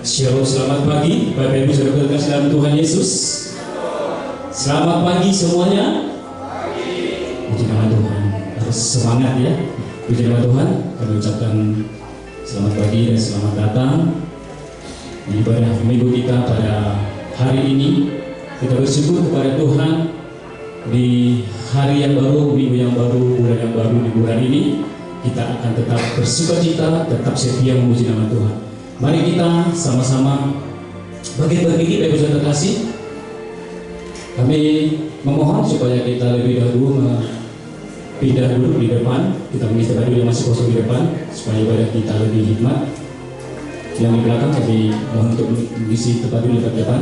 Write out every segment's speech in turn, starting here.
Shalom, selamat pagi Bapak Ibu Saudara kasih dalam Tuhan Yesus. Selamat pagi semuanya. Puji nama Tuhan. Harus semangat ya. Puji nama Tuhan. Kami ucapkan selamat pagi dan selamat datang di ibadah minggu kita pada hari ini. Kita bersyukur kepada Tuhan di hari yang baru, minggu yang baru, bulan yang baru. Di bulan ini kita akan tetap bersukacita, tetap setia memuji nama Tuhan. Mari kita sama-sama bagi-bagi kita bisa terkasih. Kami memohon supaya kita lebih dahulu pindah dulu di depan. Kita mengisi dulu yang masih kosong di depan supaya ibadah kita lebih hikmat. Yang di belakang kami mohon untuk mengisi tempat dulu di depan.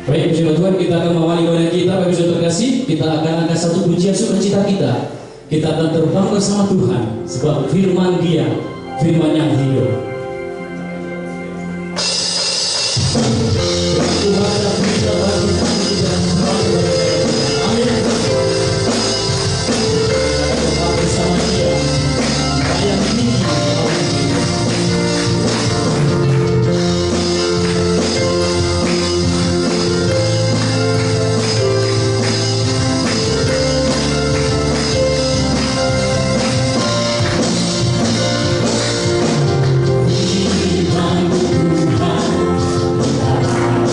Baik, puji Tuhan, kita akan mengawali ibadah kita. Bapak Ibu terkasih, kita akan angkat satu pujian sukacita kita. Kita akan terbang bersama Tuhan, sebab firman Dia, firman yang hidup. Tuhan adalah berita bagi kami dan selalu. Amin. Kita bersama Dia, yang tinggi. Tuhan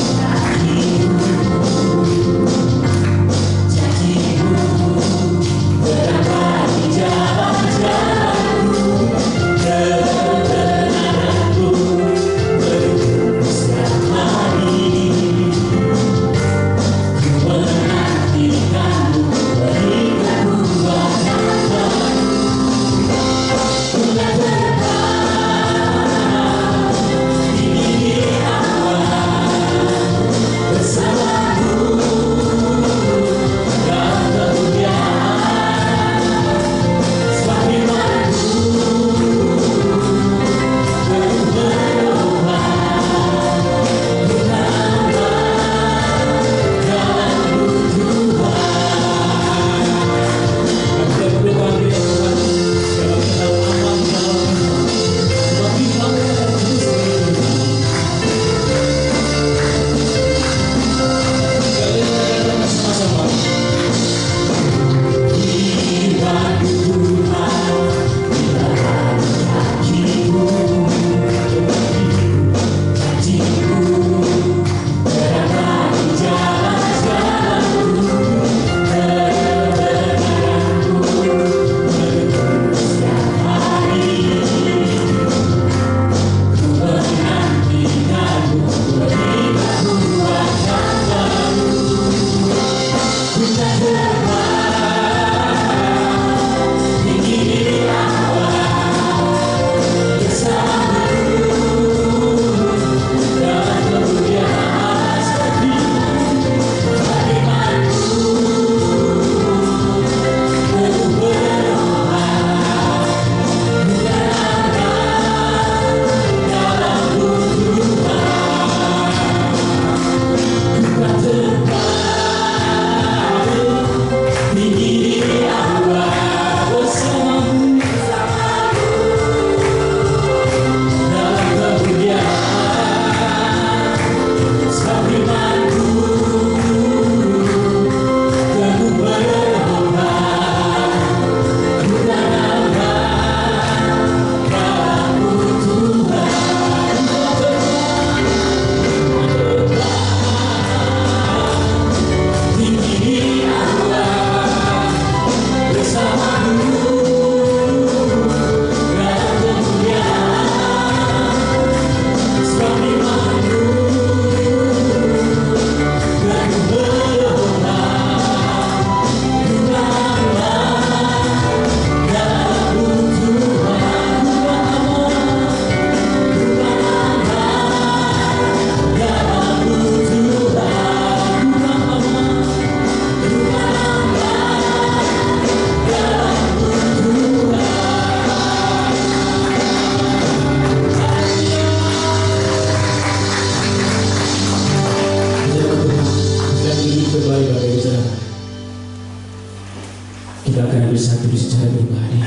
secara pribadi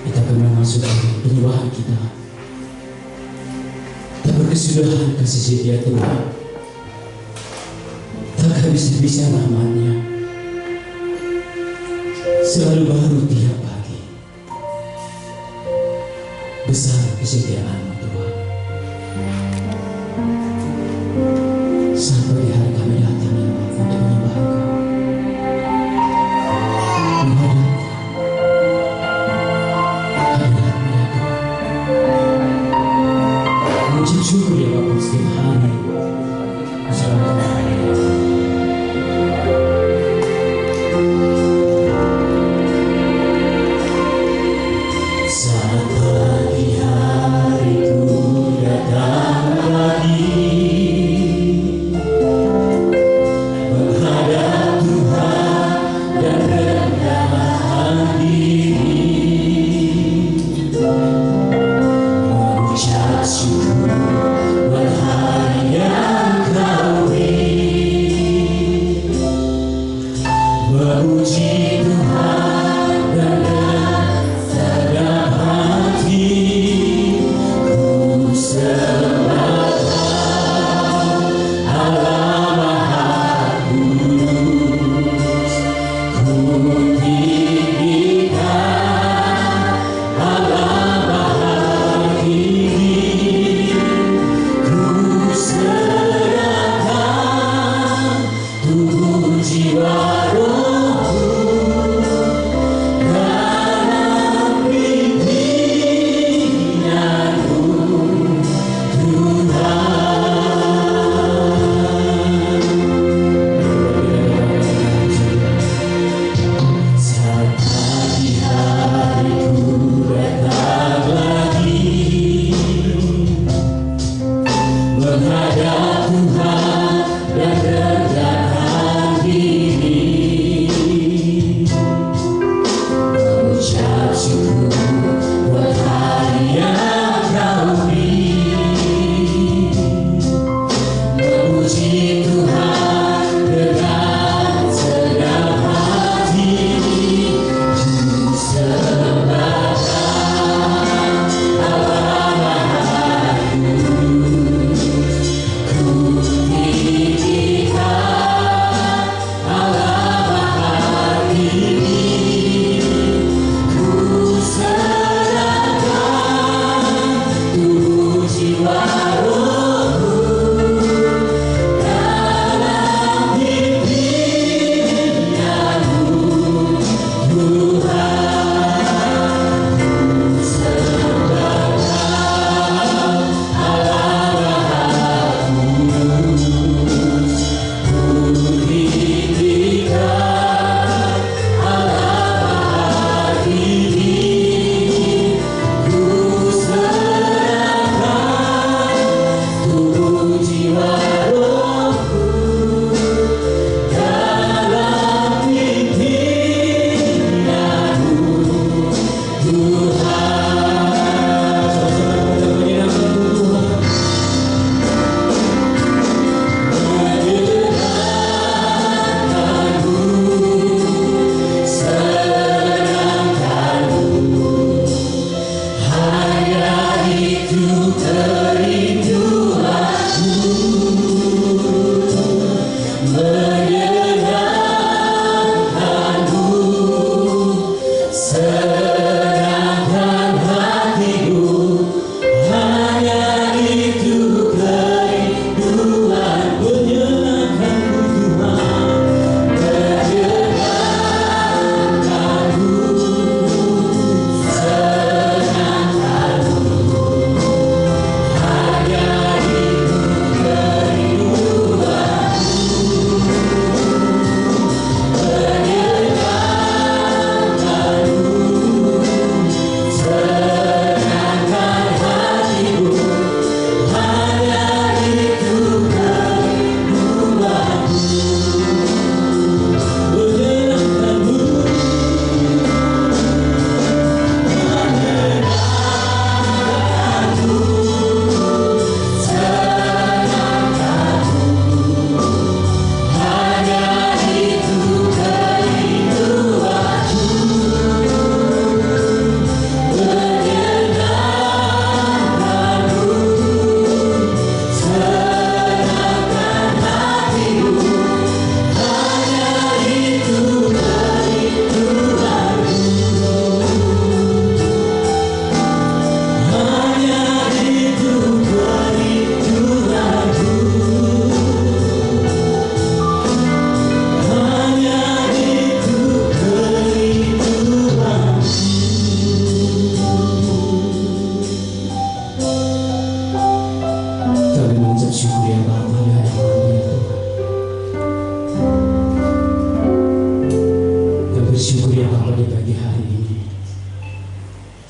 kita akan memasuki penyembahan kita. Tak berkesudahan kasih setia Tuhan, tak habis-habisnya rahmat-Nya, selalu baru tiap pagi. Besar kesetiaan-Mu Tuhan. Sampai di hari kami datang ya Allah untuk menyembah Engkau, menghadap hadirat-Mu ya Tuhan, mengucap syukur ya Bapa setiap hari. Selamat hari saat pagi hariku datang lagi, menghadap Tuhan dan rendahkan diri, mengucap syukur buat hari yang Kau beri.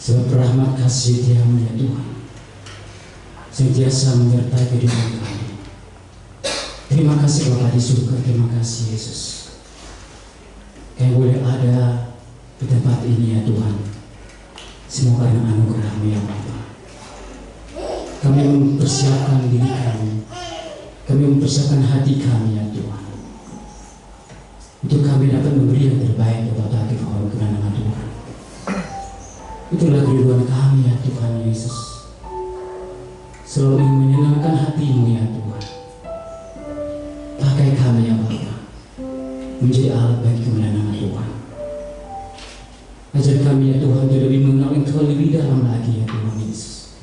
Sebab rahmat kasih setiamu ya Tuhan sentiasa menyertai kehidupan kami. Terima kasih Bapa di surga, terima kasih Yesus yang boleh ada di tempat ini ya Tuhan. Semua karena anugerah-Mu ya Bapa. Kami mempersiapkan diri kami mempersiapkan hati kami ya Tuhan, untuk kami dapat memberi yang terbaik kepada Tuhan karena nama Tuhan. Itulah kerinduan kami ya Tuhan Yesus, selalu ingin menyenangkan hati-Mu ya Tuhan. Pakai kami ya Bapa menjadi alat bagi kemuliaan nama Tuhan. Ajar kami ya Tuhan untuk lebih mengenal Engkau lebih dalam lagi ya Tuhan Yesus,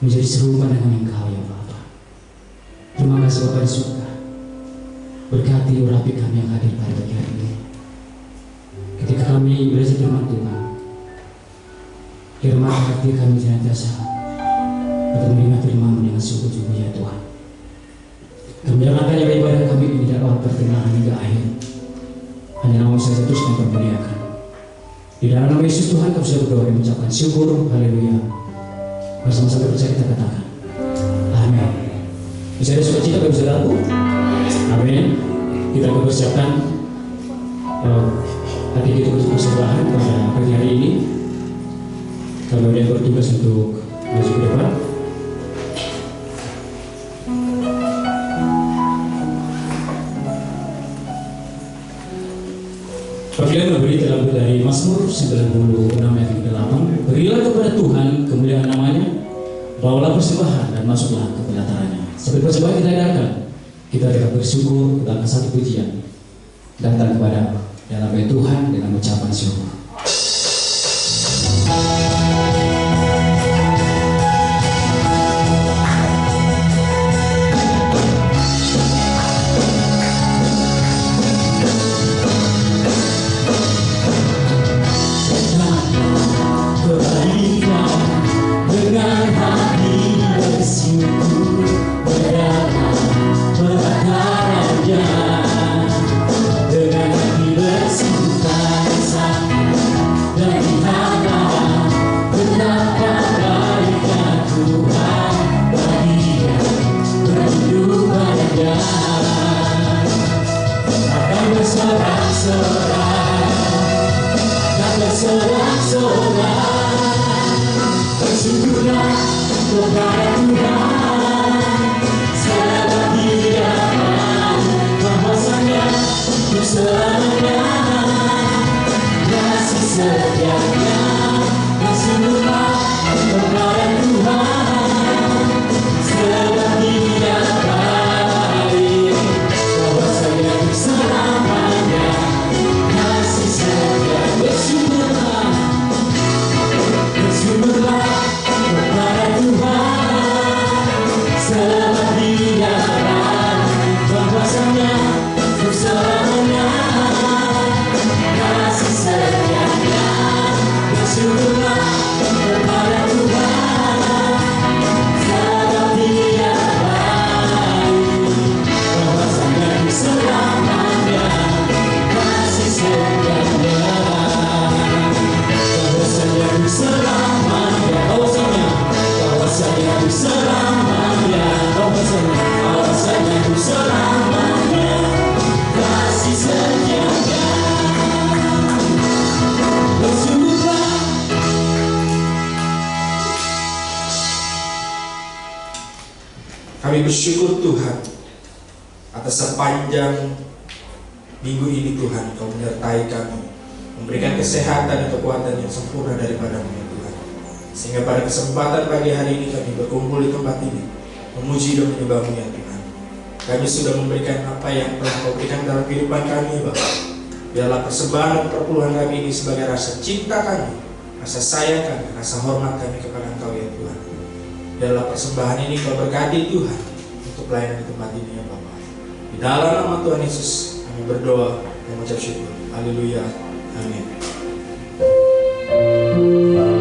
menjadi serupa dengan Engkau ya Bapa. Terima kasih Bapa di surga. Berkati urapi kami yang hadir pada pagi hari ini. Ketika kami belajar firman Tuhan, firman hati kami senantiasa untuk menerima firman-Mu dengan sungguh-sungguh ya Tuhan. Kami jalankan ibadah kami ini dari awal pertengahan hingga akhir hanya nama saja terus kami permuliakan. Di dalam nama Yesus Tuhan kami sudah berdoa dan mengucapkan syukur. Haleluya. Bersama-sama percaya kita katakan amin. Bisa ada sukacita bagi saudaraku? Amin. Kita akan persiapkan hati kita untuk persembahan pada pagi hari ini. Kalau dia bertugas untuk maju ke depan. Bagian memberi dalam dari Mazmur 96 ayat 8. Berilah kepada Tuhan kemuliaan namanya, bawalah persembahan dan masuklah ke pelatarannya. Seperti persembahan kita adakan, kita dapat bersyukur, kita akan satu pujian datang kepada dalam nama Tuhan dengan ucapan syukur. Kami bersyukur Tuhan atas sepanjang minggu ini Tuhan Kau menyertai kami, memberikan kesehatan dan kekuatan yang sempurna daripada-Mu ya Tuhan. Sehingga pada kesempatan pagi hari ini kami berkumpul di tempat ini memuji dan menyembah-Mu ya Tuhan. Kami sudah memberikan apa yang telah Kau berikan dalam kehidupan kami ya Bapa. Biarlah persembahan dan perpuluhan kami ini sebagai rasa cinta kami, rasa sayang kami, rasa hormat kami kepada Engkau ya Tuhan. Biarlah persembahan ini Kau berkati Tuhan untuk pelayanan di tempat ini ya Bapa. Di dalam nama Tuhan Yesus kami berdoa dan mengucap syukur. Haleluya. Amin. Kami bersama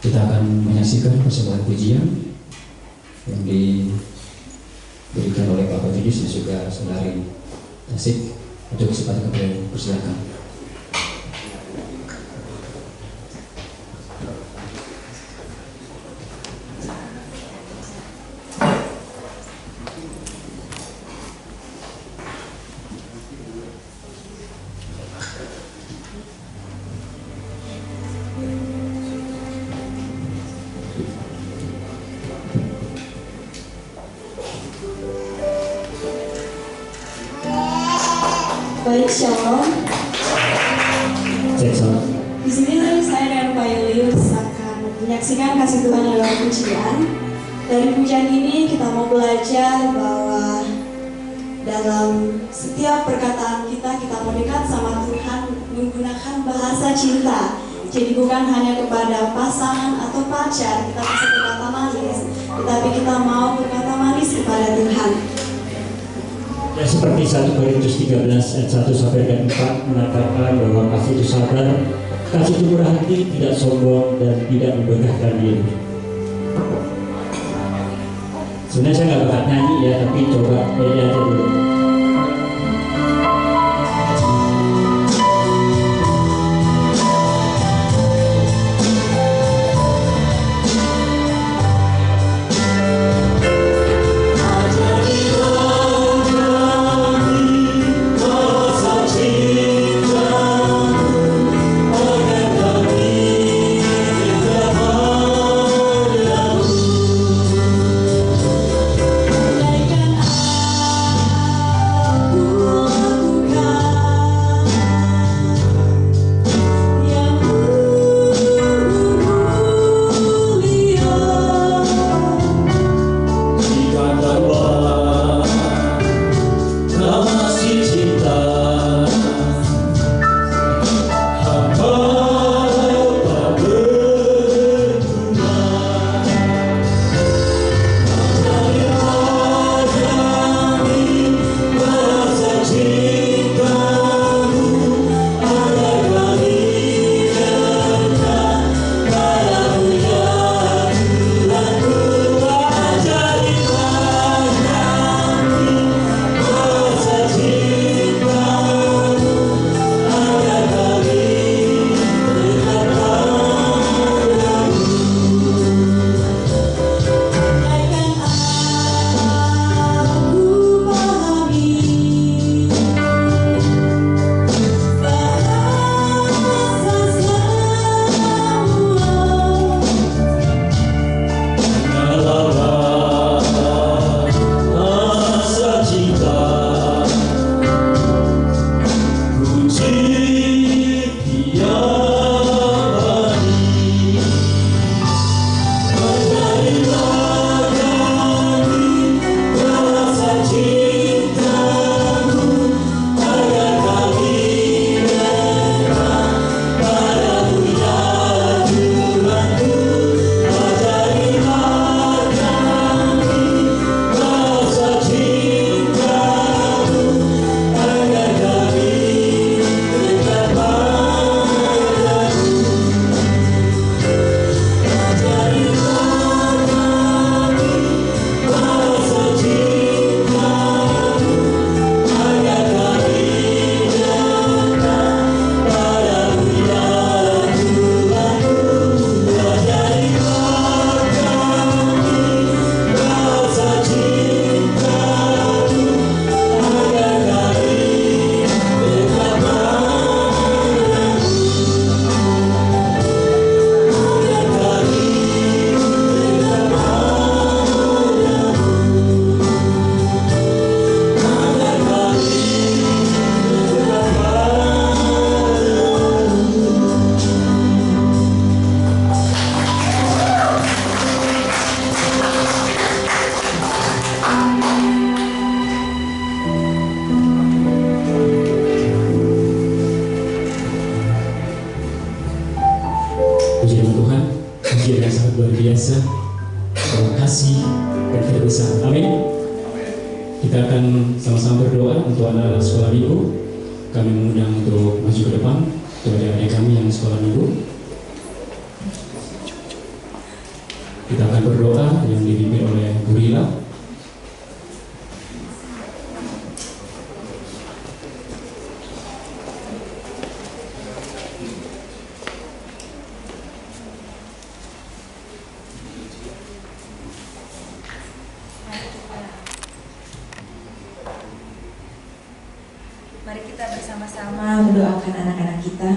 Kita akan menyaksikan persembahan pujian yang diberikan oleh Pak Patrius dan juga saudari Tasik. Untuk kesempatan kembali, persilakan. Baik, shalom. Di sini saya dan Pak Julius akan menyaksikan kasih Tuhan yang lewat pujian. Dari pujian ini kita mau belajar bahwa dalam setiap perkataan kita mau dekat sama Tuhan menggunakan bahasa cinta. Jadi bukan hanya kepada pasangan atau pacar kita bisa berkata manis, tetapi kita mau berkata manis kepada Tuhan. Ya, seperti 1 Korintus 13 ayat 1 sampai dengan 4 mengatakan bahwa kasih itu sabar, kasih itu murah hati, tidak sombong dan tidak membanggakan diri. Sebenarnya saya nggak bakal nyanyi ya, tapi coba nyanyi aja dulu. biasa, penuh kasih dan kebesaran. Amin. Kita akan sama-sama berdoa untuk anak-anak sekolah minggu. Kami mengundang untuk maju ke depan untuk adik-adik kami yang sekolah minggu. Kita akan berdoa yang dipimpin oleh Bu Rila. Mari kita bersama-sama mendoakan anak-anak kita.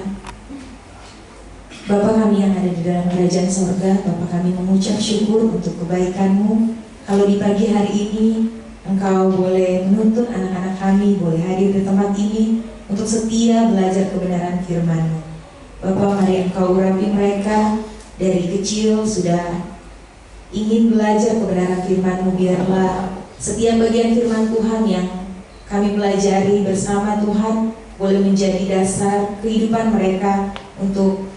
Bapa kami yang ada di dalam kerajaan sorga, Bapa kami mengucap syukur untuk kebaikan-Mu. Kalau di pagi hari ini Engkau boleh menuntun anak-anak kami, boleh hadir di tempat ini untuk setia belajar kebenaran firman-Mu. Bapa, mari Engkau urapi mereka dari kecil sudah ingin belajar kebenaran firman-Mu. Biarlah setiap bagian firman Tuhan yang kami pelajari bersama Tuhan boleh menjadi dasar kehidupan mereka untuk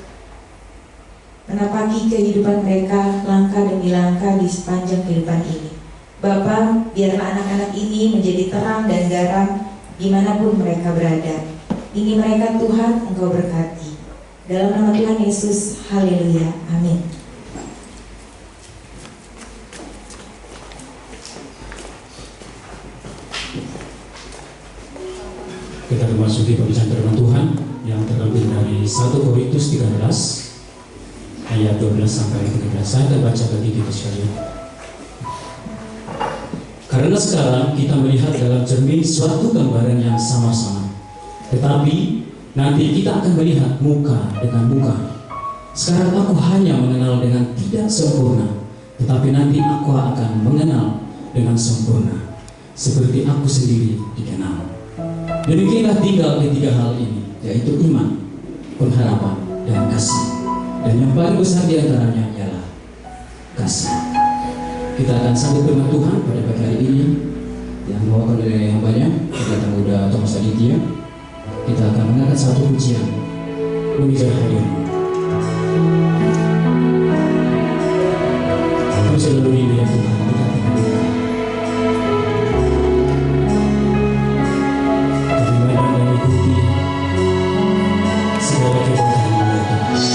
menapaki kehidupan mereka langkah demi langkah di sepanjang kehidupan ini. Bapa, biarlah anak-anak ini menjadi terang dan garam dimanapun mereka berada. Ini mereka Tuhan, Engkau berkati. Dalam nama Tuhan Yesus, haleluya, amin. Kita memasuki pembacaan firman Tuhan yang terambil dari 1 Korintus 13 ayat 12 sampai 13. Saya akan baca bagi kita sekalian. Karena sekarang kita melihat dalam cermin suatu gambaran yang sama-sama, tetapi nanti kita akan melihat muka dengan muka. Sekarang aku hanya mengenal dengan tidak sempurna, tetapi nanti aku akan mengenal dengan sempurna, seperti aku sendiri dikenal. Demikianlah tinggal ketiga hal ini, yaitu iman, pengharapan, dan kasih. Dan yang paling besar di antaranya ialah kasih. Kita akan sambut firman Tuhan pada pagi hari ini yang dibawakan oleh yang banyak pendeta muda Thomas Aditya. Kita akan mengangkat satu pujian, Mengejar Hadirmu. Kami selalu rindu ya Tuhan, kita akan berdoa. Bagaimana dan ikuti segala kebaikan ya Tuhan.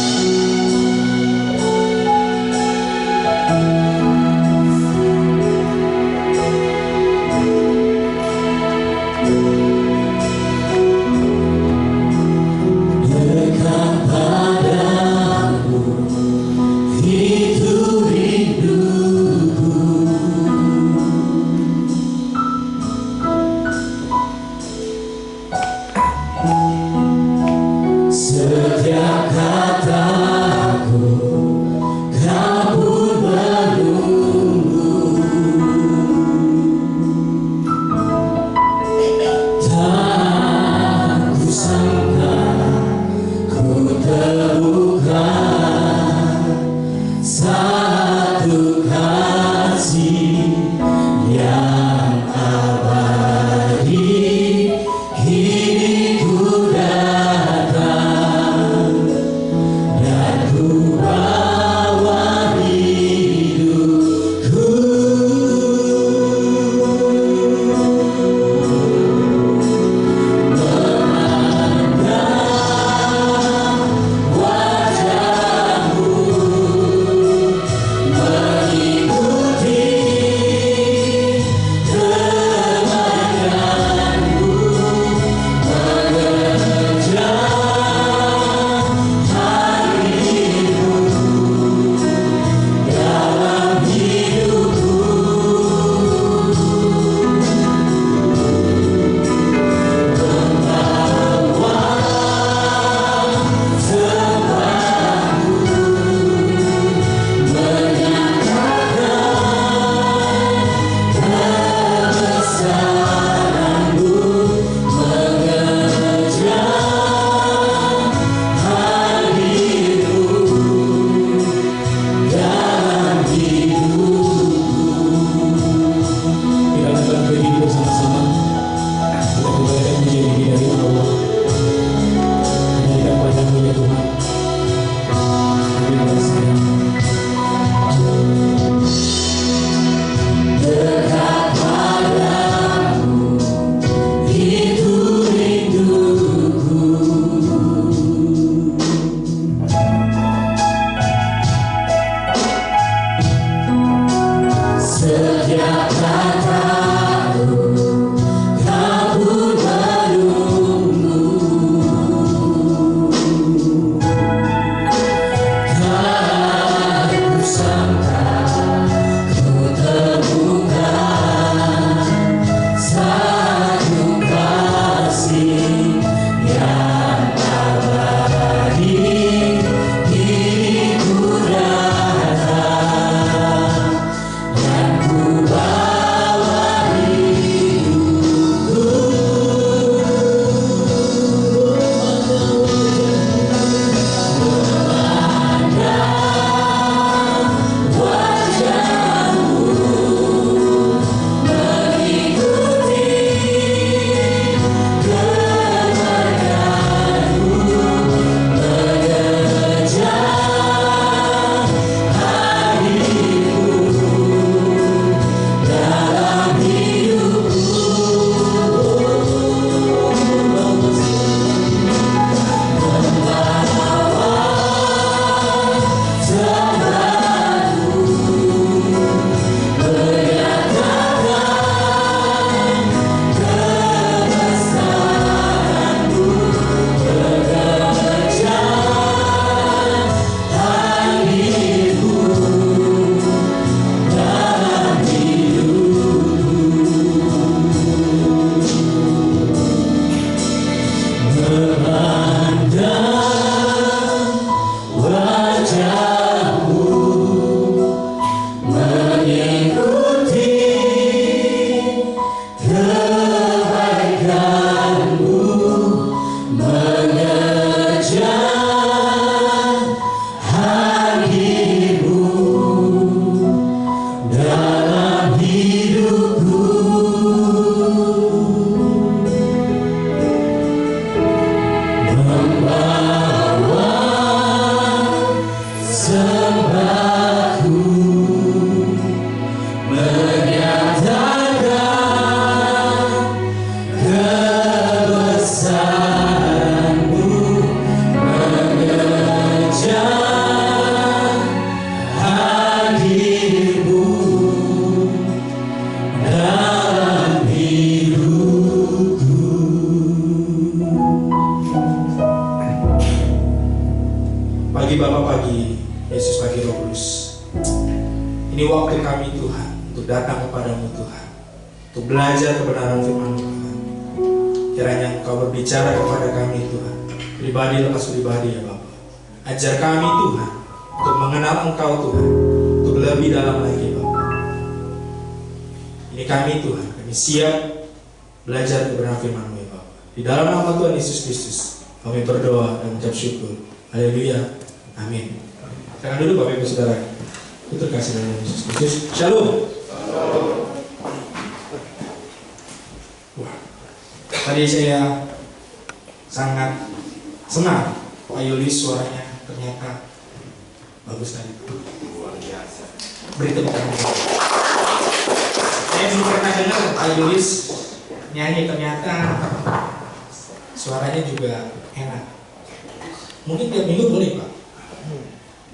Roh Kudus. Ini waktu kami Tuhan untuk datang kepadamu Tuhan, untuk belajar kebenaran firman-Mu Tuhan. Kiranya Engkau berbicara kepada kami Tuhan, pribadi lepas pribadi ya Bapa. Ajar kami Tuhan untuk mengenal Engkau Tuhan, untuk lebih dalam lagi Bapa. Ini kami Tuhan, kami siap belajar kebenaran firman-Mu ya Bapa. Di dalam nama Tuhan Yesus Kristus kami berdoa dan mengucap syukur. Haleluya. Amin. Silakan dulu Bapak Ibu Saudara. Itu kasih dalam Yesus Kristus. Shalom. Wah, tadi saya sangat senang Pak Yulis suaranya ternyata bagus tadi. Luar biasa. Beri tepuk tangan. Saya belum pernah dengar Pak Yulis nyanyi, ternyata suaranya juga enak. Mungkin tiap minggu boleh Pak.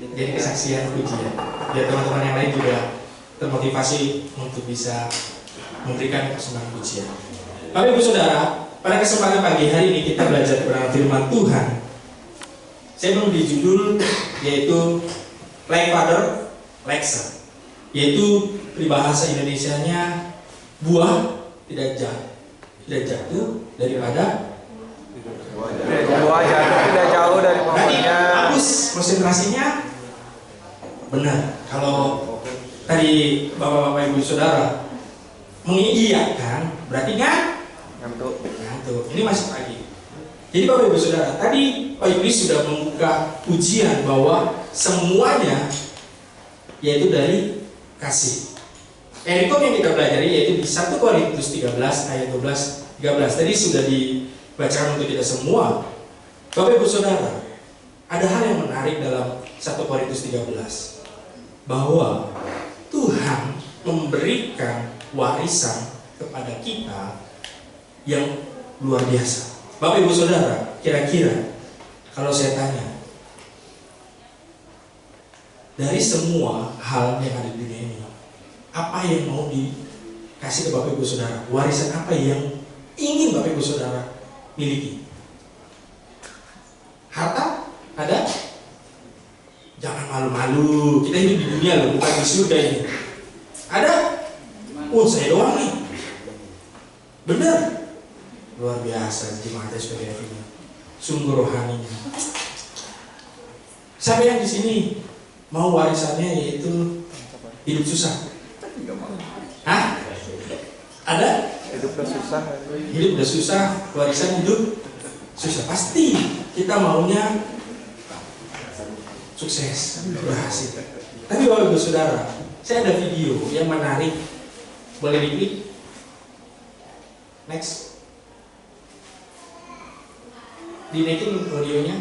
Jadi kesaksian pujian, biar teman-teman yang lain juga termotivasi untuk bisa memberikan persembahan pujian. Bapak Ibu Saudara, pada kesempatan pagi hari ini kita belajar kebenaran firman Tuhan. Saya memberi judul yaitu Like Father, Like Son, yaitu peribahasa Indonesianya buah tidak jatuh daripada buah jatuh tidak jauh dari pohonnya. Bagus konsentrasinya. Benar, kalau tadi Bapak-Bapak Ibu Saudara mengiyakan, berarti ngantuk. Ini masih pagi. Jadi Bapak Ibu Saudara, tadi Pak Yulis sudah membuka ujian bahwa semuanya yaitu dari kasih. Rekom yang kita pelajari yaitu di 1 Korintus 13 ayat 12-13. Tadi sudah dibacakan untuk kita semua. Bapak Ibu Saudara, ada hal yang menarik dalam 1 Korintus 13. Bahwa Tuhan memberikan warisan kepada kita yang luar biasa. Bapak Ibu Saudara, kira-kira kalau saya tanya, dari semua hal yang ada di dunia ini, apa yang mau dikasih ke Bapak Ibu Saudara? Warisan apa yang ingin Bapak Ibu Saudara miliki? Harta? Ada? Jangan malu-malu, kita hidup di dunia loh, bukan di surga ini. Ada? Oh, saya doang nih. Benar? Luar biasa jemaat SPDF ini. Sungguh rohaninya. Siapa yang di sini mau warisannya yaitu hidup susah? Hah? Ada? Hidup udah susah. Hidup udah susah, warisan hidup susah. Pasti kita maunya sukses, berhasil. Tapi Bapak Ibu Saudara, saya ada video yang menarik. Boleh diklik? Next. Dinaikin audionya.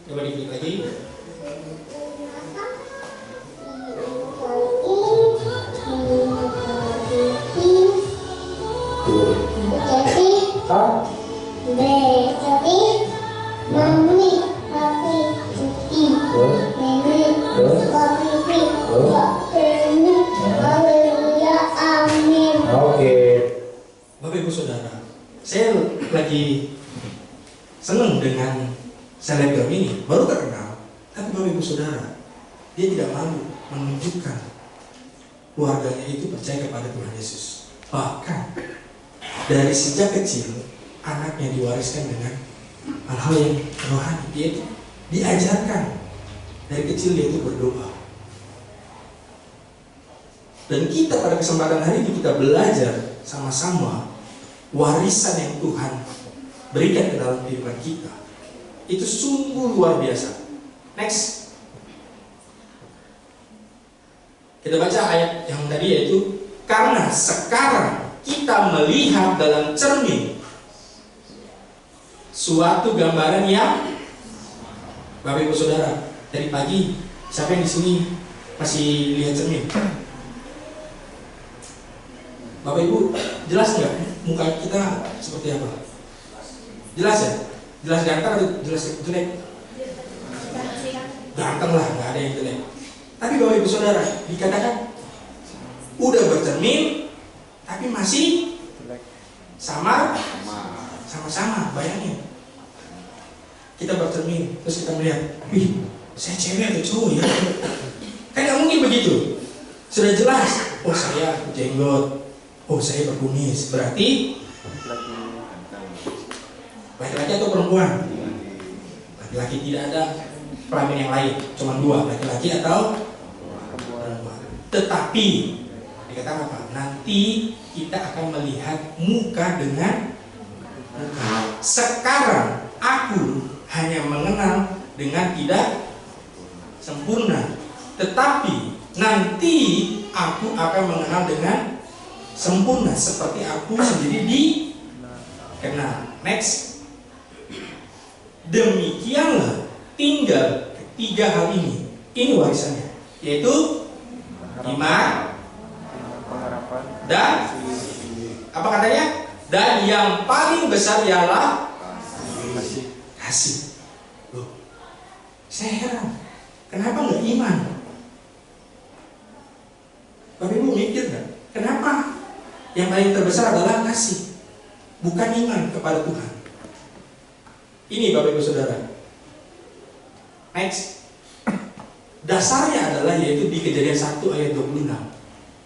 Coba diklik lagi. Bapak Ibu Saudara, saya lagi senang dengan selebgram ini, baru terkenal. Tapi Bapak Ibu Saudara, dia tidak malu menunjukkan keluarganya itu percaya kepada Tuhan Yesus. Bahkan dari sejak kecil anaknya diwariskan dengan hal-hal yang rohani. Dia itu diajarkan dari kecil dia itu berdoa. Dan kita pada kesempatan hari ini kita belajar sama-sama warisan yang Tuhan berikan ke dalam kehidupan kita. Itu sungguh luar biasa. Next. Kita baca ayat yang tadi yaitu, karena sekarang kita melihat dalam cermin suatu gambaran yang, Bapak Ibu Saudara, dari pagi siapa yang di sini masih lihat cermin? Bapak Ibu, jelas nggak muka kita seperti apa? Jelas ya? Jelas ganteng atau jelas jelek? Ganteng lah, nggak ada yang jelek. Tapi Bapak Ibu Saudara, dikatakan udah bercermin, tapi masih sama-sama. Bayangin, kita bercermin terus kita melihat, wih, saya cewek atau cowok ya? Kan nggak mungkin begitu. Sudah jelas, oh saya jenggot, oh saya berkumis, berarti laki-laki atau perempuan? Laki-laki, tidak ada kelamin yang lain, cuma dua, laki-laki atau perempuan. Tetapi dikatakan apa? Nanti kita akan melihat muka dengan muka. Sekarang aku hanya mengenal dengan tidak sempurna, tetapi nanti aku akan mengenal dengan sempurna seperti aku sendiri dikenal. Next. Demikianlah tinggal ketiga hal ini. Ini warisannya, yaitu iman dan apa katanya? Dan yang paling besar ialah kasih. Loh, saya heran, kenapa nggak iman? Bapak Ibu mikir nggak? Kenapa yang paling terbesar adalah kasih, bukan iman kepada Tuhan? Ini Bapak Ibu Saudara. Next. Dasarnya adalah yaitu di Kejadian 1 ayat 26.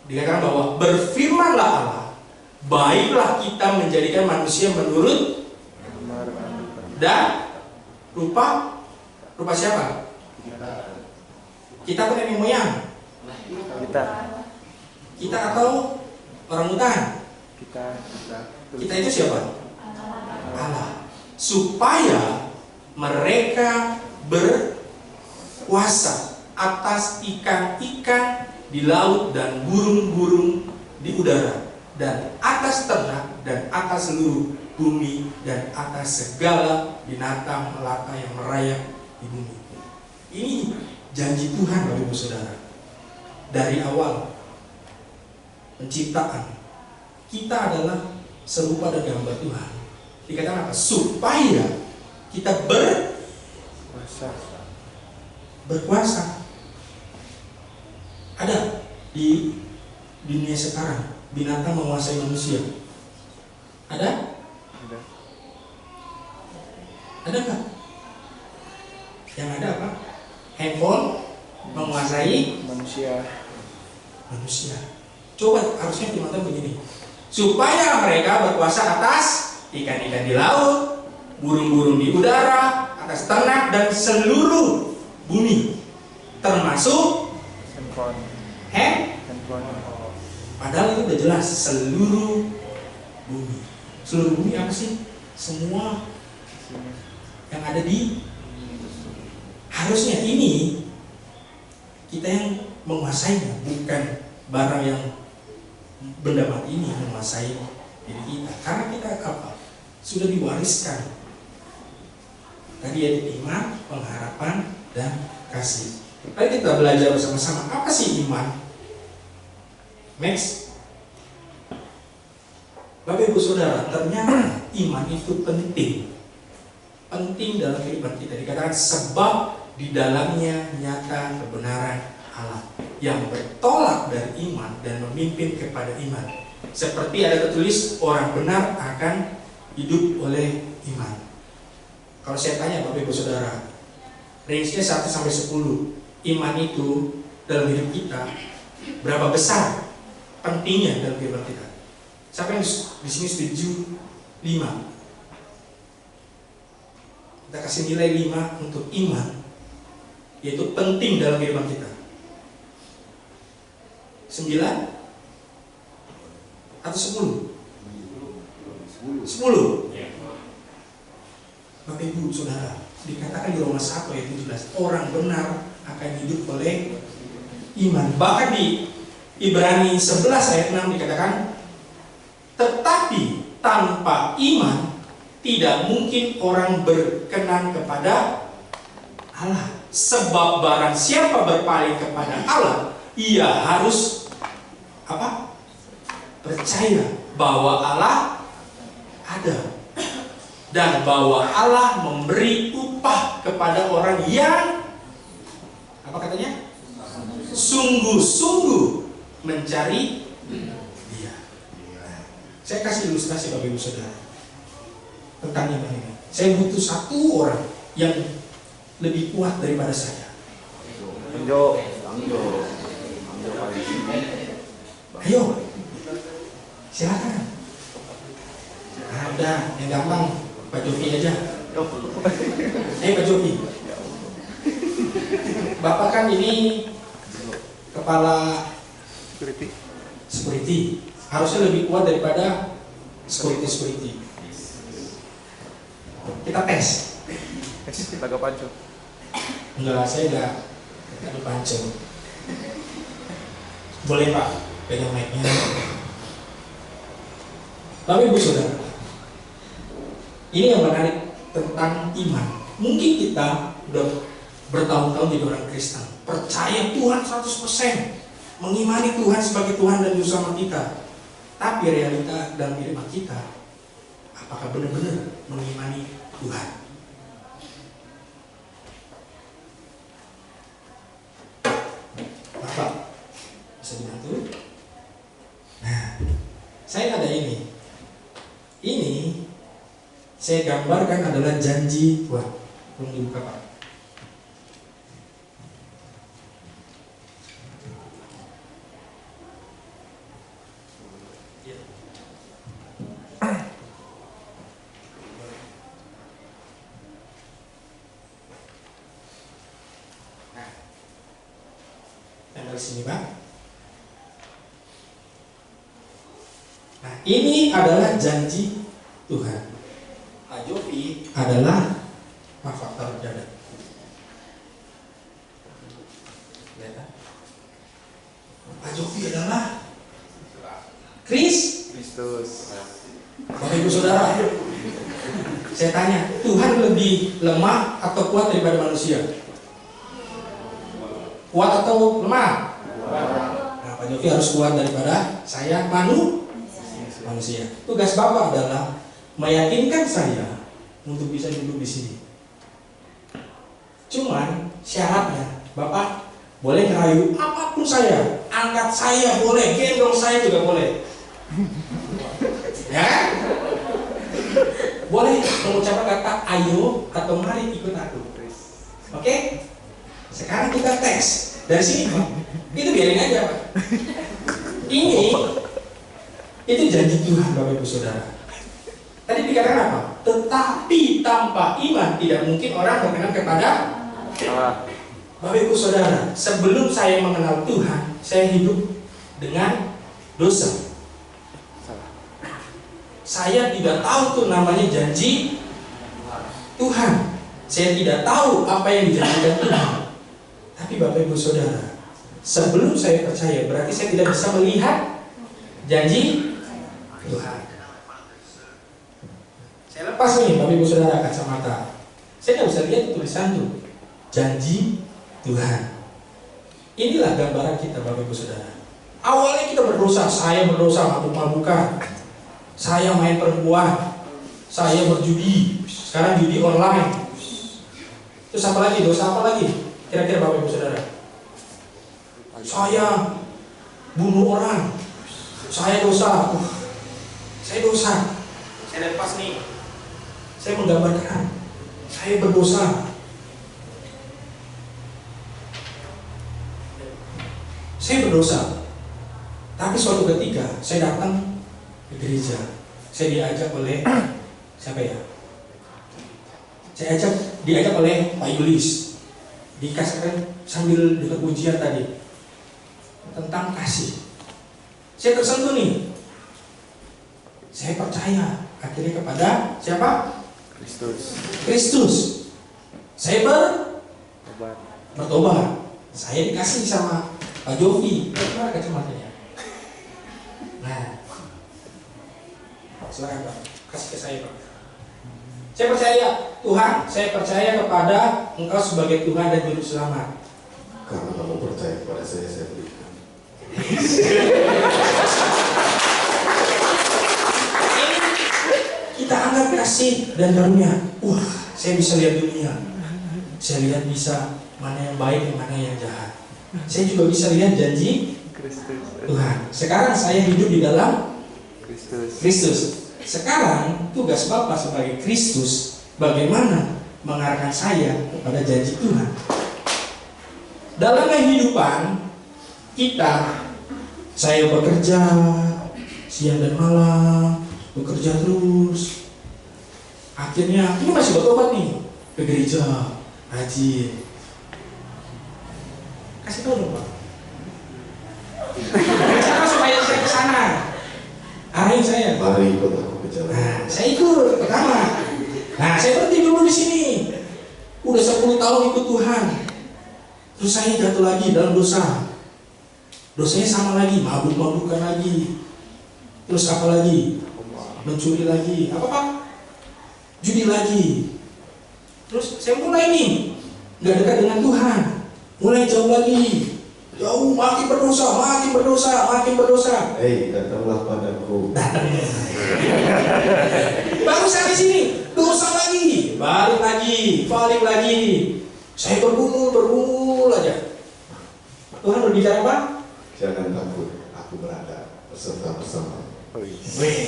Dikatakan bahwa berfirmanlah Allah, baiklah kita menjadikan manusia menurut dan rupa siapa? Kita atau nenek moyang? Kita atau orang hutan? Kita itu siapa? Allah. Supaya mereka berkuasa atas ikan-ikan di laut dan burung-burung di udara, dan atas ternak dan atas seluruh bumi, dan atas segala binatang melata yang merayap di bumi. Ini janji Tuhan, Bapak Ibu Saudara. Dari awal penciptaan, kita adalah serupa dan gambar Tuhan. Dikatakan apa? Supaya kita berkuasa. Ada di dunia sekarang binatang menguasai manusia. Ada? Ada nggak? Yang ada apa? Handphone menguasai manusia. Coba harusnya binatang begini. Supaya mereka berkuasa atas ikan-ikan di laut, burung-burung di udara, atas ternak dan seluruh bumi, termasuk handphone. Padahal itu udah jelas seluruh bumi. Seluruh bumi apa sih? Semua yang ada di. Harusnya ini kita yang menguasainya, bukan barang yang benda mati ini menguasai diri kita. Karena kita apa? Sudah diwariskan. Tadi yaitu iman, pengharapan, dan kasih. Mari kita belajar bersama-sama. Apa sih iman? Next. Bapak Ibu Saudara, ternyata iman itu penting. Penting dalam kehidupan kita. Dikatakan sebab di dalamnya nyata kebenaran Allah yang bertolak dari iman dan memimpin kepada iman. Seperti ada tertulis, orang benar akan hidup oleh iman. Kalau saya tanya Bapak Ibu Saudara, range-nya 1 sampai 10, iman itu dalam hidup kita berapa besar pentingnya dalam kehidupan kita? Siapa yang di sini setuju 5? Kita kasih nilai 5 untuk iman, yaitu penting dalam kehidupan kita. 9 atau 10? 10. Bapak Ibu Saudara, dikatakan di Roma 1 ayat 17, orang benar akan hidup oleh iman. Bahkan di Ibrani 11 ayat 6 dikatakan, tetapi tanpa iman tidak mungkin orang berkenan kepada Allah. Sebab barang siapa berpaling kepada Allah, ia harus apa? Percaya bahwa Allah ada, dan bahwa Allah memberi upah kepada orang yang apa katanya? Sungguh-sungguh mencari Dia. Saya kasih ilustrasi Bapak Ibu Saudara tentang iman ini. Saya butuh satu orang yang lebih kuat daripada saya. Anjo. Ayo, silakan. Ada yang gampang, Pak Jovi aja. Pak Jovi. Bapak kan ini kepala security. Harusnya lebih kuat daripada security. Kita tes. Kita ke pancu. Enggak, saya enggak dipancing. Boleh Pak, pegang mic-nya. Tapi Ibu Saudara, ini yang menarik tentang iman. Mungkin kita udah bertahun-tahun jadi orang Kristen, percaya Tuhan 100%, mengimani Tuhan sebagai Tuhan dan Juru Selamat kita. Tapi realita dalam iman kita, apakah benar-benar mengimani Tuhan? Bapak bisa dibantu? Nah, saya ada ini. Ini saya gambarkan adalah janji Tuhan. Tolong dibuka Pak. Dari sini Pak. Nah, ini adalah janji Tuhan. Pak Jovi adalah faktor dada. Lihat. Pak Jovi adalah Kristus. Bapak Ibu Saudara, saya tanya, Tuhan lebih lemah atau kuat daripada manusia? Kuat atau lemah? Nah, Pak Jovi harus kuat daripada saya manusia. Tugas Bapak adalah meyakinkan saya untuk bisa duduk di sini. Cuman syaratnya Bapak boleh ngerayu apapun saya, angkat saya boleh, gendong saya juga boleh. Ya? Boleh mengucapkan kata ayo atau mari ikut aku. Oke? Sekarang kita tes dari sini Pak. Itu biarin aja Pak. Ini itu janji Tuhan Bapak Ibu Saudara. Tadi dikatakan apa? Tetapi tanpa iman tidak mungkin orang berkenan kepada Allah. Bapak Ibu Saudara, sebelum saya mengenal Tuhan, saya hidup dengan dosa. Saya tidak tahu tuh namanya janji Tuhan. Saya tidak tahu apa yang dijanjikan Tuhan. Tapi Bapak Ibu Saudara, sebelum saya percaya, berarti saya tidak bisa melihat janji Tuhan. Saya lepas nih Bapak Ibu Saudara kacamata. Saya tidak bisa lihat tulisan tuh janji Tuhan. Inilah gambaran kita Bapak Ibu Saudara. Awalnya kita berdosa, saya berdosa mabuk-mabukan, saya main perempuan, saya berjudi, sekarang judi online. Terus apa lagi? Dosa apa lagi? Kira-kira Bapak Ibu Saudara, saya bunuh orang, saya dosa, saya dosa. Saya lepas nih, saya menggambarkan, saya berdosa. Saya berdosa. Tapi suatu ketika saya datang ke gereja, saya diajak oleh siapa ya? Saya diajak oleh Pak Yulis. Dikasihkan sambil dekat ujian tadi tentang kasih. Saya tersentuh nih. Saya percaya akhirnya kepada siapa? Kristus. Saya bertobat. Saya dikasih sama Pak Jovi. Mana kacamatanya? Nah, silakan Pak, kasih ke saya Pak. Saya percaya Tuhan, saya percaya kepada Engkau sebagai Tuhan dan Juru Selamat. Karena kamu percaya kepada saya berikan. Kita anggap kasih dan karunia. Wah, saya bisa lihat dunia. Saya lihat bisa mana yang baik dan mana yang jahat. Saya juga bisa lihat janji Tuhan. Sekarang saya hidup di dalam Kristus. Sekarang tugas Bapak sebagai Kristus bagaimana mengarahkan saya kepada janji Tuhan. Dalam kehidupan kita, saya bekerja siang dan malam, bekerja terus. Akhirnya ini masih bertobat nih, ke gereja, rajin. Kasih tahu dong Pak. Cara supaya saya ke sana. Arahin saya. Mari ikut aku ke jalan. Nah, saya ikut pertama. Nah, saya berhenti dulu di sini. Udah 10 tahun ikut Tuhan. Terus saya jatuh lagi dalam dosa. Dosanya sama lagi, mabuk-mabukan lagi. Terus apa lagi? Mencuri lagi. Apa Pak? Judi lagi. Terus saya mulai nih nggak dekat dengan Tuhan. Mulai jauh lagi. Jauh, makin berdosa, makin berdosa, makin berdosa. Datanglah padaku. Datang. Baru saya di sini, dosa lagi, balik lagi. Saya bergumul aja. Tuhan berbicara apa? Jangan takut, aku berada bersama.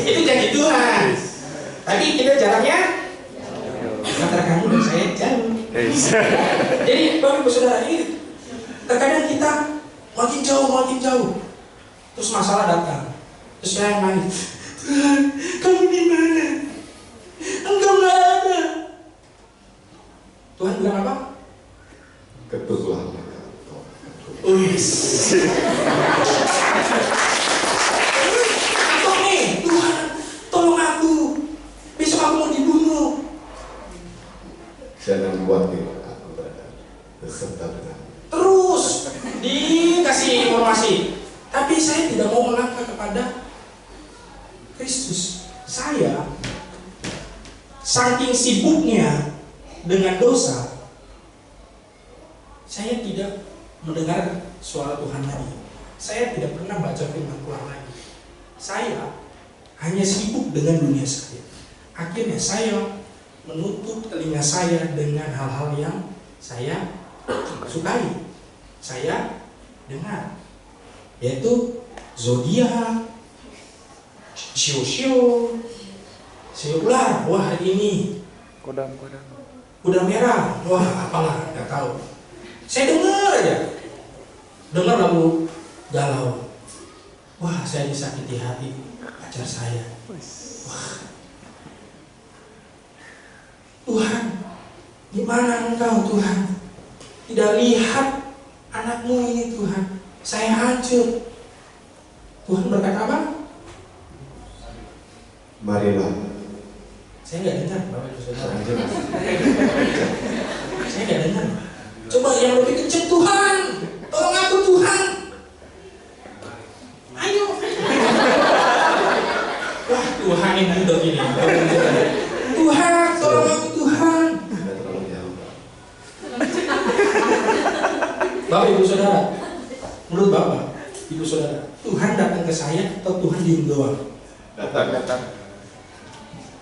Itu janji Tuhan. Tapi kita jaraknya antara kamu dan saya jauh. Jadi Bapak Ibu Saudara, ini terkadang kita makin jauh. Terus masalah datang. Terus saya nangis. Tuhan, kamu di mana? Engkau nggak ada. Tuhan bilang apa? Ketuklah. Atau nih, Tuhan, tolong aku. Besok aku mau dibunuh. Jangan buat aku berada beserta dengan. Terus dikasih informasi. Tapi saya tidak mau melangkah kepada Kristus. Saya saking sibuknya dengan dosa, saya tidak mendengar suara Tuhan lagi. Saya tidak pernah baca firman Tuhan lagi. Saya hanya sibuk dengan dunia saya. Akhirnya saya menutup telinga saya dengan hal-hal yang saya sukai. Saya dengar, yaitu zodiak, sio ular. Wah, hari ini kuda merah. Wah, apalah, nggak tahu. Saya dengar aja, dengar lagu galau. Wah, saya disakiti hati pacar saya. Wah, Tuhan, di mana Engkau Tuhan? Tidak lihat anakmu ini Tuhan. Saya hancur. Tuhan berkata apa? Marilah. Saya nggak dengar, Bapak Ibu Saudara. Saya nggak dengar. Coba yang lebih kenceng, Tuhan, tolong aku Tuhan. Ayo. Wah, Tuhan yang budak ini. Tuhan, tolong aku Tuhan. Bapak Ibu Saudara, menurut Bapak Ibu Saudara, Tuhan datang ke saya atau Tuhan diem doang? Datang.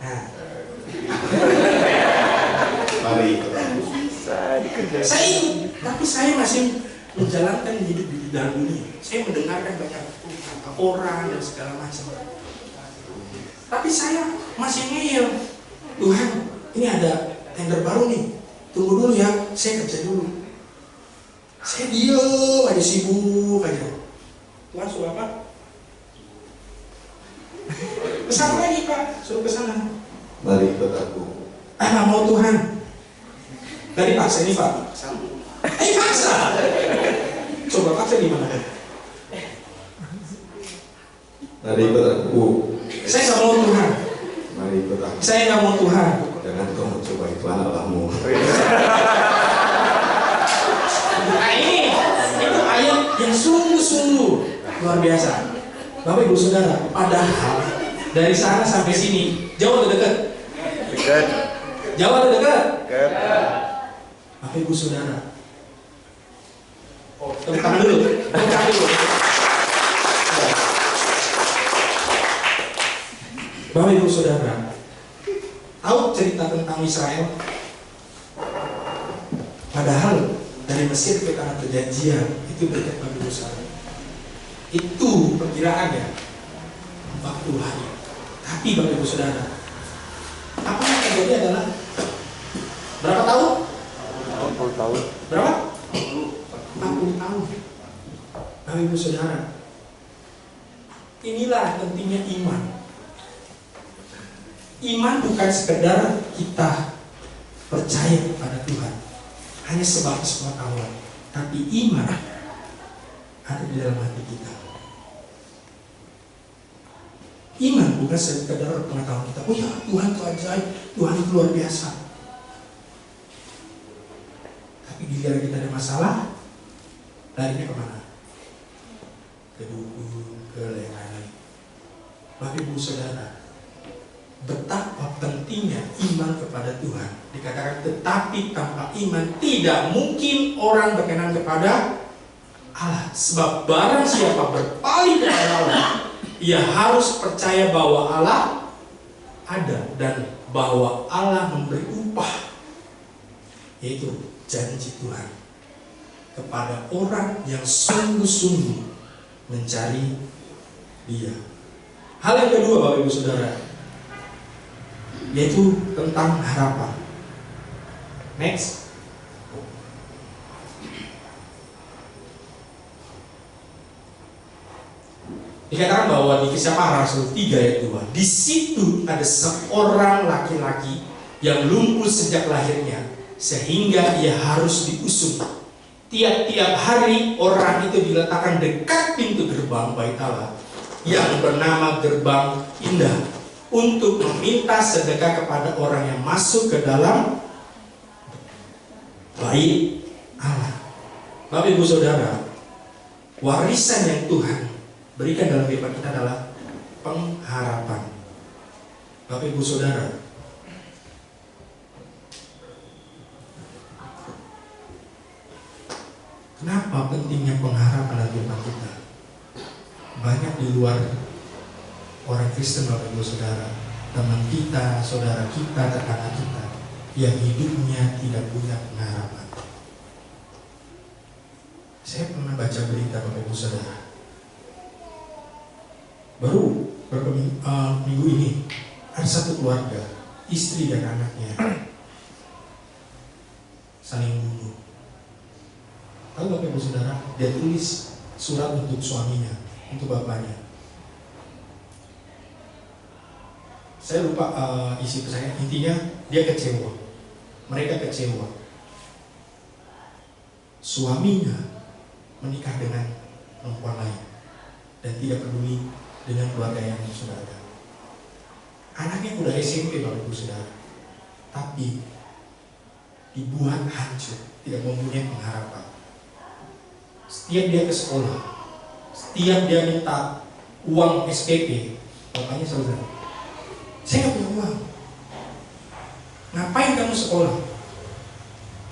Nah, Mari ikut aku. saya ikut, tapi saya masih menjalankan hidup di dalam dunia. Saya mendengarkan banyak orang dan segala macam. Tapi saya masih ngeyel. Tuhan, ini ada tender baru nih. Tunggu dulu ya, saya kerja dulu. Saya diem aja, sibuk aja. Tuhan suruh apa? Kesana lagi Pak, suruh kesana. Mari ikut aku. Nggak mau Tuhan. Dari paksa ini Pak. Paksa. Coba paksa gimana? Mari ikut aku. Saya nggak mau Tuhan. Mari ikut aku. Saya nggak mau Tuhan. Jangan kau mencoba iklan Allahmu. Nah ini itu ayat yang sungguh-sungguh luar biasa. Bapak Ibu Saudara, padahal dari sana sampai sini jauh atau dekat? Dekat. Jauh atau dekat? Dekat. Bapak Ibu Saudara. Tepuk tangan dulu. Tepuk tangan dulu. Bapak Ibu Saudara, tahu cerita tentang Israel? Padahal dari Mesir ke tanah perjanjian itu dekat Bapak Ibu Saudara. Itu perkiraannya 40 hari. Tapi Bapak Ibu Saudara, apa yang terjadi adalah berapa tahun? 40 tahun. Berapa? 40 tahun. Bapak Ibu Saudara, inilah pentingnya iman. Iman bukan sekedar kita percaya kepada Tuhan, hanya sebatas pengetahuan, tapi iman ada di dalam hati kita. Iman bukan sekedar pengetahuan kita. Oh ya, Tuhan itu ajaib, Tuhan itu luar biasa. Tapi giliran kita ada masalah, larinya kemana? Ke dukun, ke lain-lain. Bapak Ibu Saudara, betapa pentingnya iman kepada Tuhan. Dikatakan, tetapi tanpa iman tidak mungkin orang berkenan kepada Allah. Sebab barang siapa berpaling kepada Allah, ia harus percaya bahwa Allah ada dan bahwa Allah memberi upah, yaitu janji Tuhan kepada orang yang sungguh-sungguh mencari Dia. Hal yang kedua Bapak Ibu Saudara, yaitu tentang harapan. Next. Dikatakan bahwa di Kisah Para Rasul 3 ayat 2, di situ ada seorang laki-laki yang lumpuh sejak lahirnya, sehingga ia harus diusung. Tiap-tiap hari orang itu diletakkan dekat pintu gerbang Bait Allah yang bernama Gerbang Indah, untuk meminta sedekah kepada orang yang masuk ke dalam Bait Allah. Bapak Ibu Saudara, warisan yang Tuhan berikan dalam kehidupan kita adalah pengharapan. Bapak Ibu Saudara, kenapa pentingnya pengharapan dalam kehidupan kita? Banyak di luar orang Kristen Bapak Ibu Saudara, teman kita, saudara kita, tetangga kita yang hidupnya tidak punya pengharapan. Saya pernah baca berita Bapak Ibu Saudara, baru beberapa minggu ini ada satu keluarga, istri dan anaknya saling bunuh. Tahu Bapak Ibu Saudara, dia tulis surat untuk suaminya, untuk bapaknya. Saya lupa isi pesannya, intinya dia kecewa, mereka kecewa. Suaminya menikah dengan perempuan lain dan tidak peduli dengan keluarga yang sudah ada. Anaknya udah SMP Bapak Ibu Saudara, tapi dibuat hancur, tidak mempunyai pengharapan. Setiap dia ke sekolah, setiap dia minta uang SPP, bapaknya selalu bilang, saya nggak punya uang. Ngapain kamu sekolah?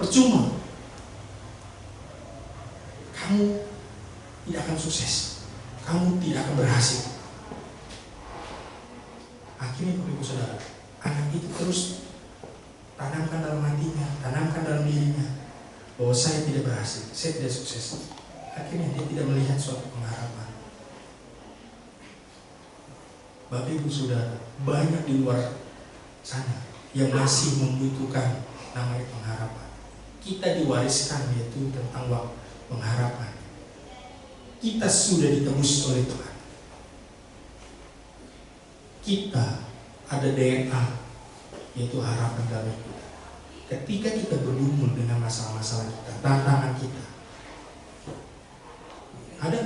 Percuma. Kamu tidak akan sukses. Kamu tidak akan berhasil. Akhirnya Bapak Ibu Saudara, anak itu terus tanamkan dalam hatinya, tanamkan dalam dirinya bahwa saya tidak berhasil, saya tidak sukses. Akhirnya dia tidak melihat suatu pengharapan. Bapak Ibu Saudara, banyak di luar sana yang masih membutuhkan namanya pengharapan. Kita diwariskan yaitu tentang pengharapan. Kita sudah ditebus oleh Tuhan. Kita ada DNA, yaitu harapan dalam kita. Ketika kita bergumul dengan masalah-masalah kita, tantangan kita, ada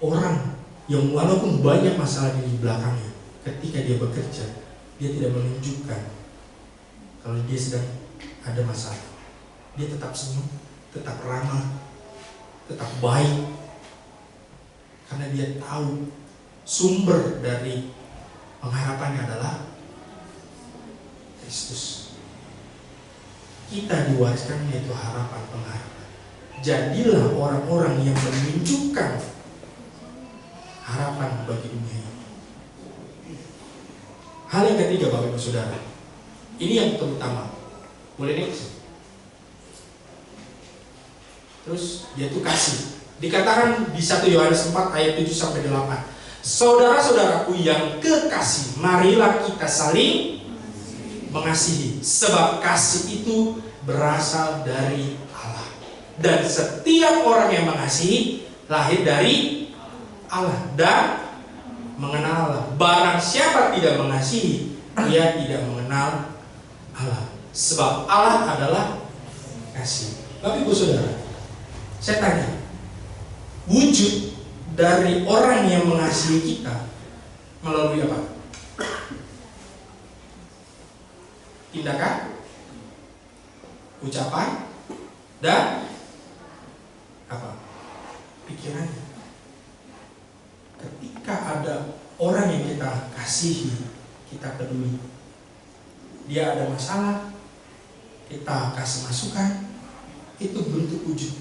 orang yang walaupun banyak masalah di belakangnya, ketika dia bekerja, dia tidak menunjukkan kalau dia sedang ada masalah. Dia tetap senyum, tetap ramah, tetap baik, karena dia tahu sumber dari pengharapannya adalah Kristus. Kita diwariskan yaitu harapan pengharapan. Jadilah orang-orang yang menunjukkan harapan bagi dunia ini. Hal yang ketiga Bapak Ibu Saudara, ini yang terutama. Boleh next? Terus yaitu kasih. Dikatakan di 1 Yohanes 4 ayat 7-8, Saudara-saudaraku yang kekasih, marilah kita saling mengasihi, sebab kasih itu berasal dari Allah. Dan setiap orang yang mengasihi lahir dari Allah dan mengenal Allah. Barang siapa tidak mengasihi, ia tidak mengenal Allah. Sebab Allah adalah kasih. Bapak Ibu Saudara, saya tanya, wujud dari orang yang mengasihi kita melalui apa? Tindakan, ucapan, dan apa? Pikirannya. Ketika ada orang yang kita kasihi, kita peduli, dia ada masalah, kita kasih masukan, itu bentuk wujud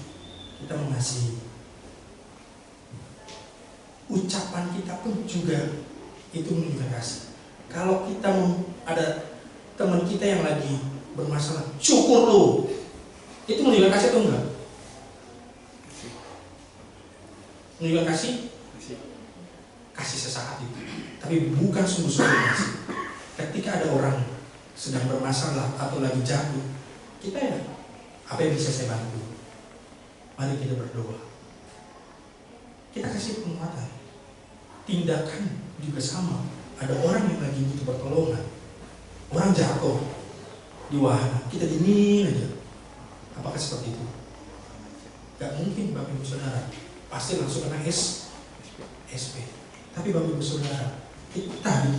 kita mengasihi. Ucapan kita pun juga itu menunjukkan kasih. Kalau kita ada teman kita yang lagi bermasalah, syukur lo, itu menunjukkan kasih atau enggak? Menunjukkan kasih? Kasih sesaat itu, tapi bukan sungguh-sungguh kasih. Ketika ada orang sedang bermasalah atau lagi jatuh, kita ya, apa yang bisa saya bantu? Mari kita berdoa. Kita kasih penguatan. Tindakan juga sama. Ada orang yang lagi butuh pertolongan, orang jatuh di wahana, kita diemin aja. Apakah seperti itu? Gak mungkin Bapak Ibu Saudara. Pasti langsung kena SP. Tapi Bapak Ibu Saudara, itu tadi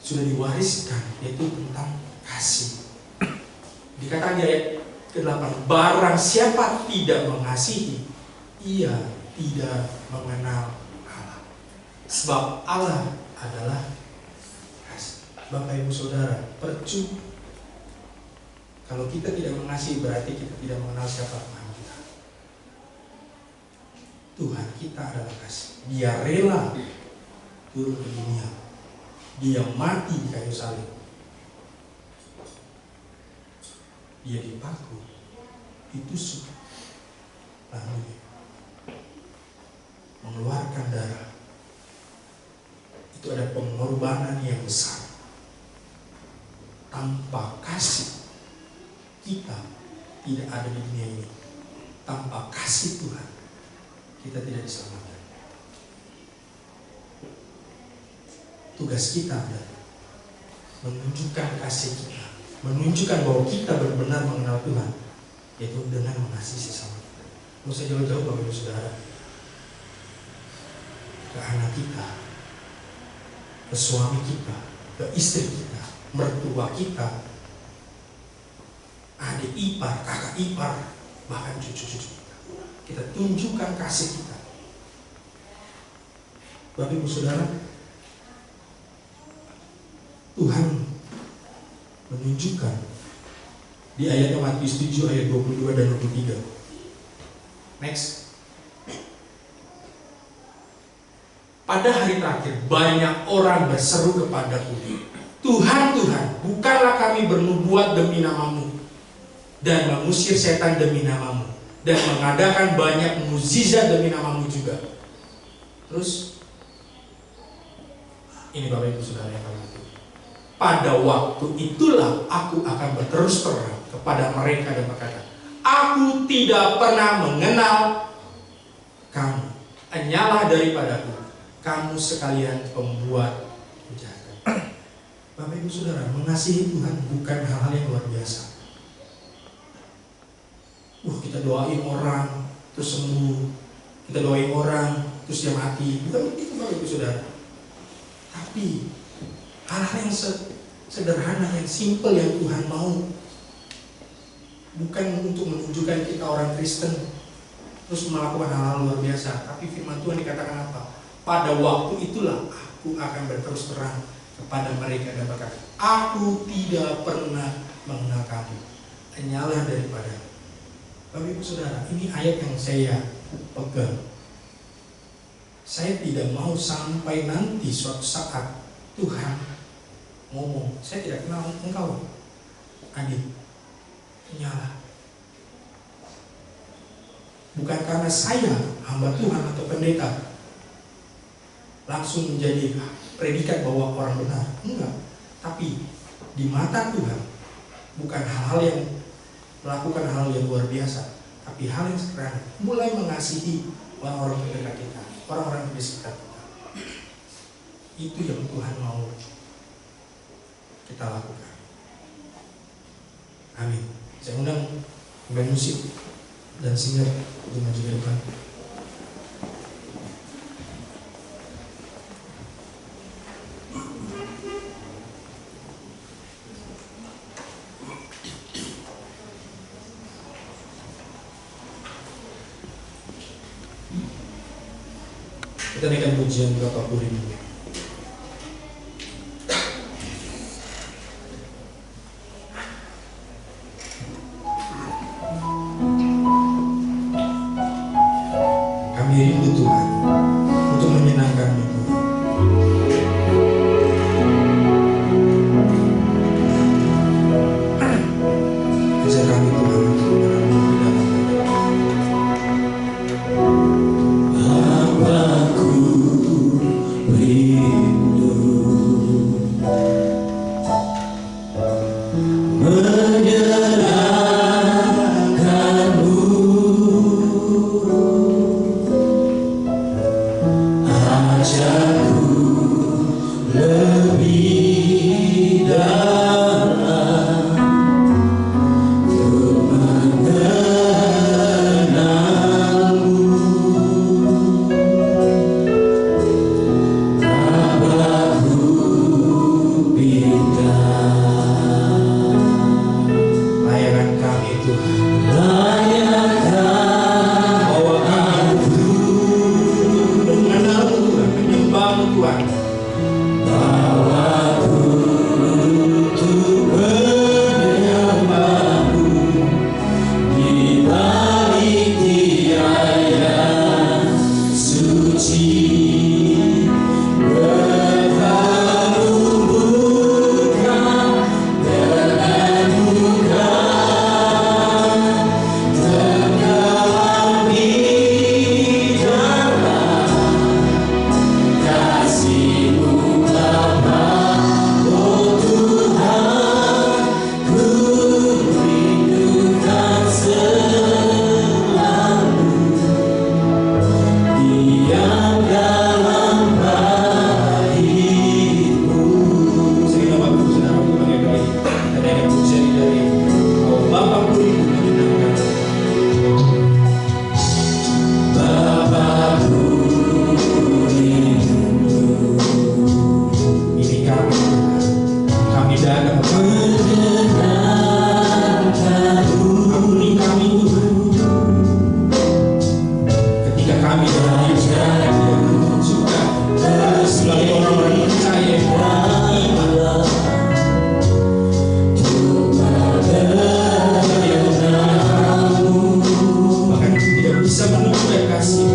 sudah diwariskan, yaitu tentang kasih. Dikatakan di ayat ke-8, barang siapa tidak mengasihi, ia tidak mengenal Allah. Sebab Allah adalah kasih. Bapak Ibu Saudara, percuma kalau kita tidak mengasihi, berarti kita tidak mengenal siapa Tuhan kita. Tuhan kita adalah kasih. Dia rela turun ke dunia. Dia mati di kayu salib. Dia dipaku, ditusuk, lalu mengeluarkan darah. Itu ada pengorbanan yang besar. Tanpa kasih, kita tidak ada di dunia ini. Tanpa kasih Tuhan, kita tidak diselamatkan. Tugas kita adalah menunjukkan kasih kita, menunjukkan bahwa kita benar-benar mengenal Tuhan, yaitu dengan mengasihi sesama kita. Mau saya jauh-jauh Bapak Ibu Saudara, ke anak kita, ke suami kita, ke istri kita, mertua kita, adik ipar, kakak ipar, bahkan cucu-cucu kita. Kita tunjukkan kasih kita. Bapak Ibu Saudara, Tuhan menunjukkan di ayat Matius 7 ayat 22 dan 23. Next. Pada hari terakhir banyak orang berseru kepadaku, Tuhan, Tuhan, bukanlah kami bernubuat demi namamu dan mengusir setan demi namamu dan mengadakan banyak mukjizat demi namamu juga. Terus ini Bapak Ibu Saudara yang kami itu. Pada waktu itulah aku akan berterus terang kepada mereka dan berkata, aku tidak pernah mengenal kamu. Hanyalah daripadaku, kamu sekalian pembuat kejahatan. Bapak Ibu Saudara, mengasihi Tuhan bukan hal-hal yang luar biasa. Kita doain orang terus sembuh, kita doain orang terus dia mati. Bukan begitu Bapak Ibu Saudara. Tapi hal-hal yang sederhana, yang simple yang Tuhan mau. Bukan untuk menunjukkan kita orang Kristen terus melakukan hal-hal luar biasa. Tapi firman Tuhan dikatakan apa? Pada waktu itulah aku akan berterus terang kepada mereka dan berkata, aku tidak pernah mengenal kamu. Hanyalah daripada. Bapak Ibu Saudara, ini ayat yang saya pegang. Saya tidak mau sampai nanti suatu saat Tuhan ngomong, saya tidak kenal engkau, adik, nyala. Bukan karena saya hamba Tuhan atau pendeta, langsung menjadi predikat bahwa orang benar. Enggak. Tapi di mata Tuhan bukan hal-hal yang melakukan hal yang luar biasa, tapi hal yang sederhana. Mulai mengasihi orang-orang terdekat kita, orang-orang di sekitar kita. Itu yang Tuhan mau kita lakukan. Amin. Saya undang pemain musik dan singer untuk maju ke depan. Kita naikkan pujian berapa puluh ribu. Kami rindu Tuhan untuk menyenangkan-Mu. Ajar kami Tuhan untuk mengenal-Mu di dalam Bapakku rindu menyenangkan-Mu, ajarku lebih dalam untuk mengenal-Mu. layanan kami Tuhan. Mengenal-Mu Tuhan, menyembah-Mu Tuhan. Sehingga Bapak Saudara pakai begini. Kita naikkan pujian dari Bapakku rindu menyenangkan-Mu. Ini kami Tuhan. Kami datang ampuni kami Tuhan. Ketika kami berada juga sebagai orang-orang percaya yang beriman, bahkan tidak bisa menunjukkan kasih.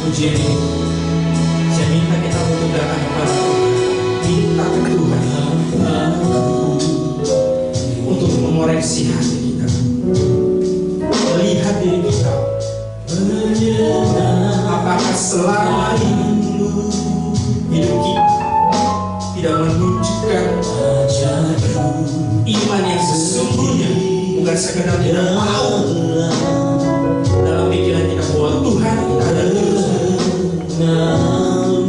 Pujian ini, saya minta kita untuk datang kepada Tuhan, minta ke Tuhan untuk mengoreksi hati kita, melihat diri kita, apakah selama ini hidup kita tidak menunjukkan iman yang sesungguhnya, bukan sekedar tidak mau dalam pikiran kita bahwa Tuhan kita ada terus. Dan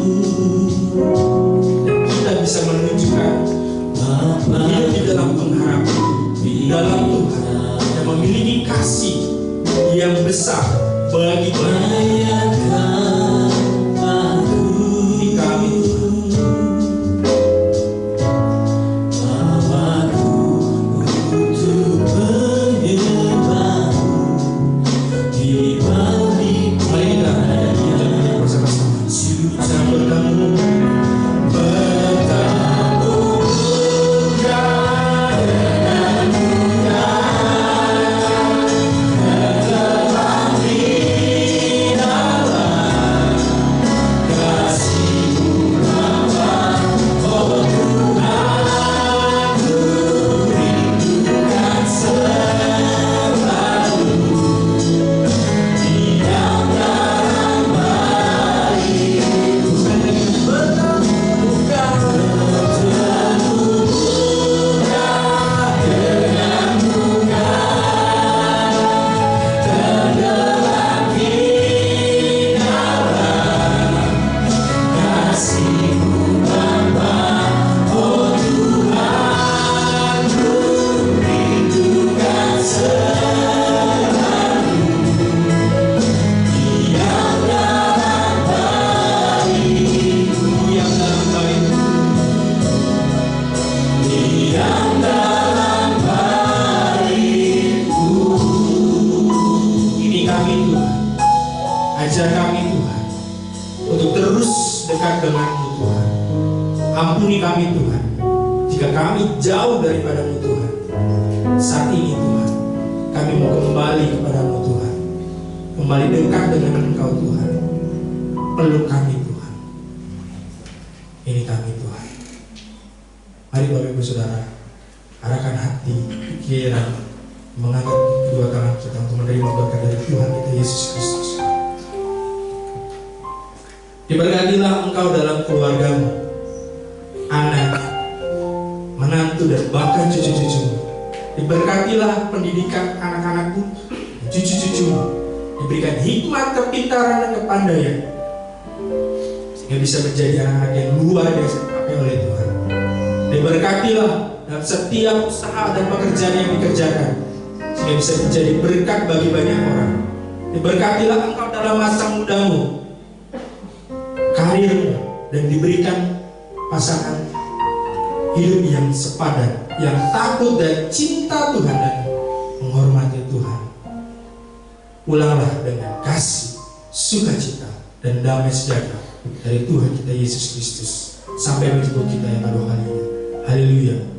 kita bisa menunjukkan hidup di dalam pengharapan, di dalam Tuhan yang memiliki kasih yang besar bagi kami. Di kami ajar kami Tuhan untuk terus dekat dengan-Mu Tuhan. Ampuni kami Tuhan jika kami jauh daripada-Mu Tuhan. Saat ini Tuhan, kami mau kembali kepada-Mu Tuhan, kembali dekat dengan Engkau Tuhan. Peluk kami Tuhan. Ini kami Tuhan. Mari Bapak Ibu Saudara, arahkan hati, pikiran, mengangkat kedua tangan kita untuk menerima berkat dari Tuhan kita Yesus Kristus. Diberkatilah engkau dalam keluargamu, anak, menantu, dan bahkan cucu-cucumu. Diberkatilah pendidikan anak-anakmu, cucu-cucumu. Diberikan hikmat, kepintaran, dan kepandaian, sehingga bisa menjadi anak-anak yang luar biasa dipakai oleh Tuhan. Diberkatilah dalam setiap usaha dan pekerjaan yang dikerjakan, sehingga bisa menjadi berkat bagi banyak orang. Diberkatilah engkau dalam masa mudamu, karirmu, dan diberikan pasangan hidup yang sepadan, yang takut dan cinta Tuhan dan menghormati Tuhan. Pulanglah dengan kasih, sukacita, dan damai sejahtera dari Tuhan kita Yesus Kristus sampai menjemput kita yang kedua kalinya. Haleluya.